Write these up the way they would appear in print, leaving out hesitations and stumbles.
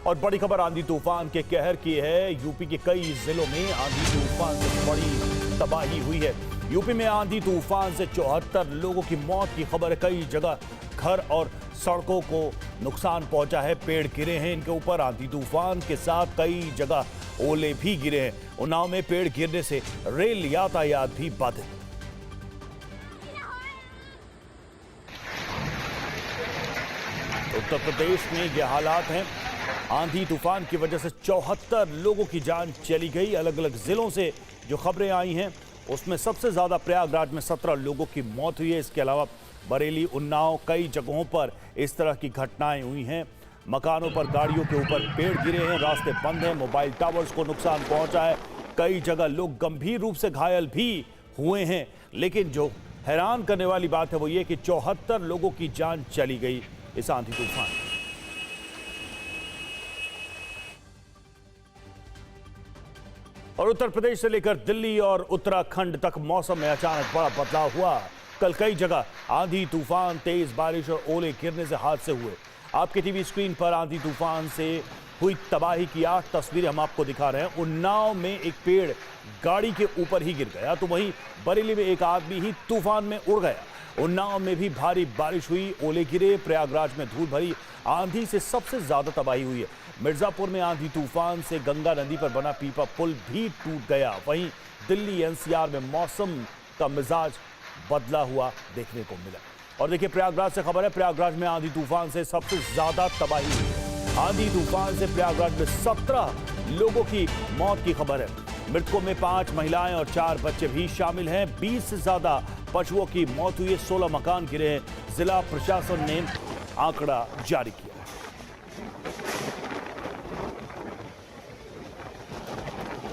और बड़ी खबर आंधी तूफान के कहर की है। यूपी के कई जिलों में आंधी तूफान से बड़ी तबाही हुई है। यूपी में आंधी तूफान से 74 लोगों की मौत की खबर है। कई जगह घर और सड़कों को नुकसान पहुंचा है। पेड़ गिरे हैं इनके ऊपर। आंधी तूफान के साथ कई जगह ओले भी गिरे हैं। उन्नाव में पेड़ गिरने से रेल यातायात भी बाधित। उत्तर प्रदेश में ये हालात हैं। आंधी तूफान की वजह से 74 लोगों की जान चली गई। अलग अलग जिलों से जो खबरें आई हैं उसमें सबसे ज्यादा प्रयागराज में 17 लोगों की मौत हुई है। इसके अलावा बरेली, उन्नाव, कई जगहों पर इस तरह की घटनाएं हुई हैं। मकानों पर, गाड़ियों के ऊपर पेड़ गिरे हैं, रास्ते बंद हैं, मोबाइल टावर्स को नुकसान पहुंचा है। कई जगह लोग गंभीर रूप से घायल भी हुए हैं। लेकिन जो हैरान करने वाली बात है वो ये कि 74 लोगों की जान चली गई इस आंधी तूफान। और उत्तर प्रदेश से लेकर दिल्ली और उत्तराखंड तक मौसम में अचानक बड़ा बदलाव हुआ। कल कई जगह आंधी तूफान, तेज बारिश और ओले गिरने से हादसे हुए। आपके टीवी स्क्रीन पर आंधी तूफान से हुई तबाही की 8 तस्वीरें हम आपको दिखा रहे हैं। उन्नाव में एक पेड़ गाड़ी के ऊपर ही गिर गया, तो वहीं बरेली में एक आदमी ही तूफान में उड़ गया। उन्नाव में भी भारी बारिश हुई, ओले गिरे। प्रयागराज में धूल भरी आंधी से सबसे ज्यादा तबाही हुई है। मिर्जापुर में आंधी तूफान से गंगा नदी पर बना पीपा पुल भी टूट गया। वहीं दिल्ली एनसीआर में मौसम का मिजाज बदला हुआ देखने को मिला। और देखिए प्रयागराज से खबर है। प्रयागराज में आंधी तूफान से सबसे ज्यादा तबाही हुई है। आंधी तूफान से प्रयागराज में 17 लोगों की मौत की खबर है। मृतकों में 5 महिलाएं और 4 बच्चे भी शामिल हैं। 20 से ज्यादा पशुओं की मौत हुई है। 16 मकान गिरे हैं। जिला प्रशासन ने आंकड़ा जारी किया।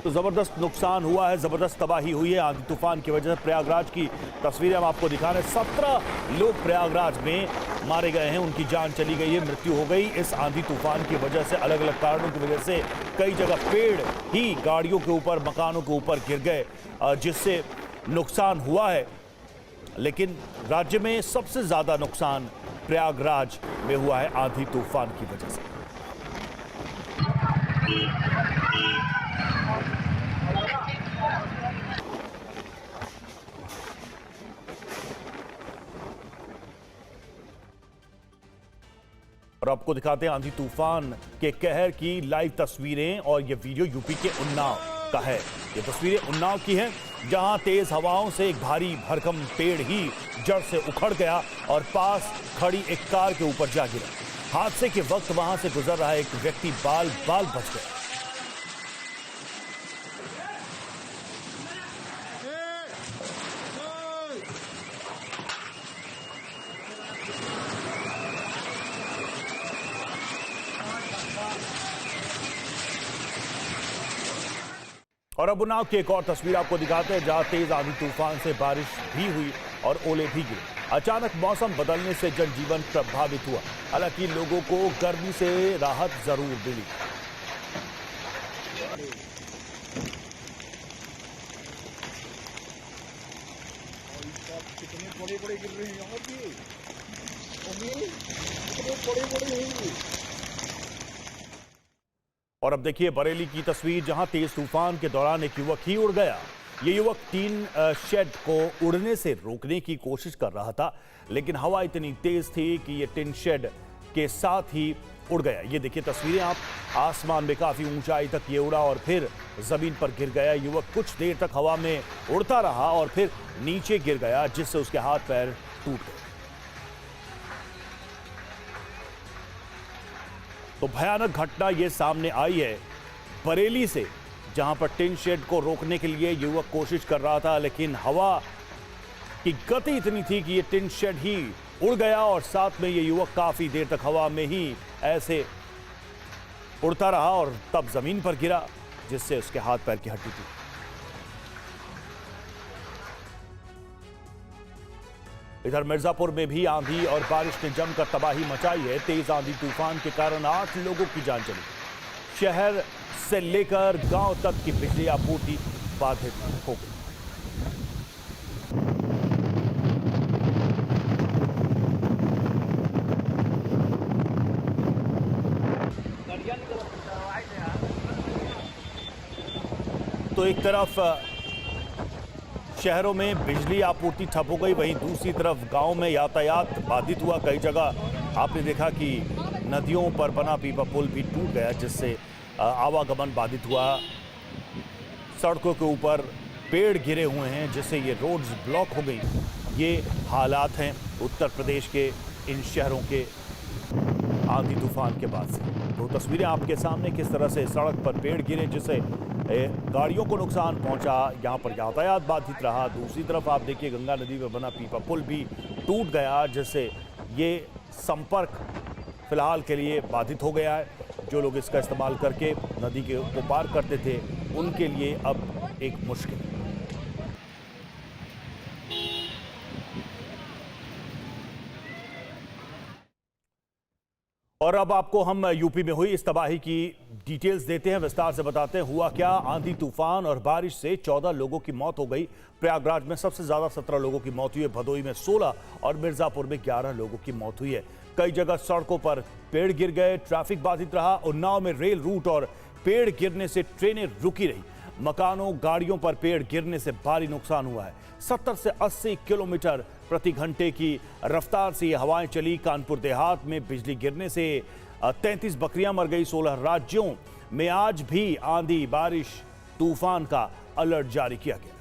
तो जबरदस्त नुकसान हुआ है, जबरदस्त तबाही हुई है आंधी तूफान की वजह से। प्रयागराज की तस्वीरें हम आपको दिखा रहे हैं। 17 लोग प्रयागराज में मारे गए हैं, उनकी जान चली गई है, मृत्यु हो गई इस आंधी तूफान की वजह से। अलग अलग कारणों की वजह से कई जगह पेड़ ही गाड़ियों के ऊपर, मकानों के ऊपर गिर गए, जिससे नुकसान हुआ है। लेकिन राज्य में सबसे ज्यादा नुकसान प्रयागराज में हुआ है आंधी तूफान की वजह से। और आपको दिखाते हैं आंधी तूफान के कहर की लाइव तस्वीरें। और ये वीडियो यूपी के उन्नाव का है। ये तस्वीरें उन्नाव की हैं, जहां तेज हवाओं से एक भारी भरकम पेड़ ही जड़ से उखड़ गया और पास खड़ी एक कार के ऊपर जा गिरा। हादसे के वक्त वहां से गुजर रहा एक व्यक्ति बाल बाल बच गया। और अब उन्नाव की एक और तस्वीर आपको दिखाते हैं, जहां तेज आंधी तूफान से बारिश भी हुई और ओले भी गिरे। अचानक मौसम बदलने से जनजीवन प्रभावित हुआ। हालांकि लोगों को गर्मी से राहत जरूर मिली। कितने बड़े-बड़े गिर रहे हैं यहाँ भी। कितने बड़े-बड़े हैं। और अब देखिए बरेली की तस्वीर, जहां तेज तूफान के दौरान एक युवक ही उड़ गया। ये युवक टीन शेड को उड़ने से रोकने की कोशिश कर रहा था, लेकिन हवा इतनी तेज थी कि ये टीन शेड के साथ ही उड़ गया। ये देखिए तस्वीरें आप, आसमान में काफी ऊंचाई तक ये उड़ा और फिर जमीन पर गिर गया। युवक कुछ देर तक हवा में उड़ता रहा और फिर नीचे गिर गया, जिससे उसके हाथ पैर टूट गए। तो भयानक घटना ये सामने आई है बरेली से, जहां पर टिन शेड को रोकने के लिए युवक कोशिश कर रहा था, लेकिन हवा की गति इतनी थी कि ये टिन शेड ही उड़ गया और साथ में ये युवक काफी देर तक हवा में ही ऐसे उड़ता रहा और तब जमीन पर गिरा, जिससे उसके हाथ पैर की हड्डी टूटी। इधर मिर्जापुर में भी आंधी और बारिश ने जमकर तबाही मचाई है। तेज आंधी तूफान के कारण 8 लोगों की जान चली। शहर से लेकर गांव तक की बिजली आपूर्ति बाधित हो गई। गाड़ियां निकल तो एक तरफ शहरों में बिजली आपूर्ति ठप हो गई, वहीं दूसरी तरफ गांव में यातायात बाधित हुआ। कई जगह आपने देखा कि नदियों पर बना पीपा पुल भी टूट गया, जिससे आवागमन बाधित हुआ। सड़कों के ऊपर पेड़ गिरे हुए हैं, जिससे ये रोड्स ब्लॉक हो गई। ये हालात हैं उत्तर प्रदेश के इन शहरों के आंधी तूफान के बाद से। तो तस्वीरें आपके सामने, किस तरह से सड़क पर पेड़ गिरे, जिससे गाड़ियों को नुकसान पहुंचा, यहाँ पर यातायात बाधित रहा। दूसरी तरफ आप देखिए गंगा नदी में बना पीपा पुल भी टूट गया, जिससे ये संपर्क फिलहाल के लिए बाधित हो गया है। जो लोग इसका इस्तेमाल करके नदी को पार करते थे, उनके लिए अब एक मुश्किल। और अब आपको हम यूपी में हुई इस तबाही की डिटेल्स देते हैं, विस्तार से बताते हैं हुआ क्या। आंधी तूफान और बारिश से 14 लोगों की मौत हो गई। प्रयागराज में सबसे ज्यादा 17 लोगों की मौत हुई है, भदोई में 16 और मिर्जापुर में 11 लोगों की मौत हुई है। कई जगह सड़कों पर पेड़ गिर गए, ट्रैफिक बाधित रहा। उन्नाव में रेल रूट और पेड़ गिरने से ट्रेनें रुकी रही। मकानों, गाड़ियों पर पेड़ गिरने से भारी नुकसान हुआ है। 70 से 80 किलोमीटर प्रति घंटे की रफ्तार से ये हवाएं चली। कानपुर देहात में बिजली गिरने से 33 बकरियां मर गई। 16 राज्यों में आज भी आंधी बारिश तूफान का अलर्ट जारी किया गया।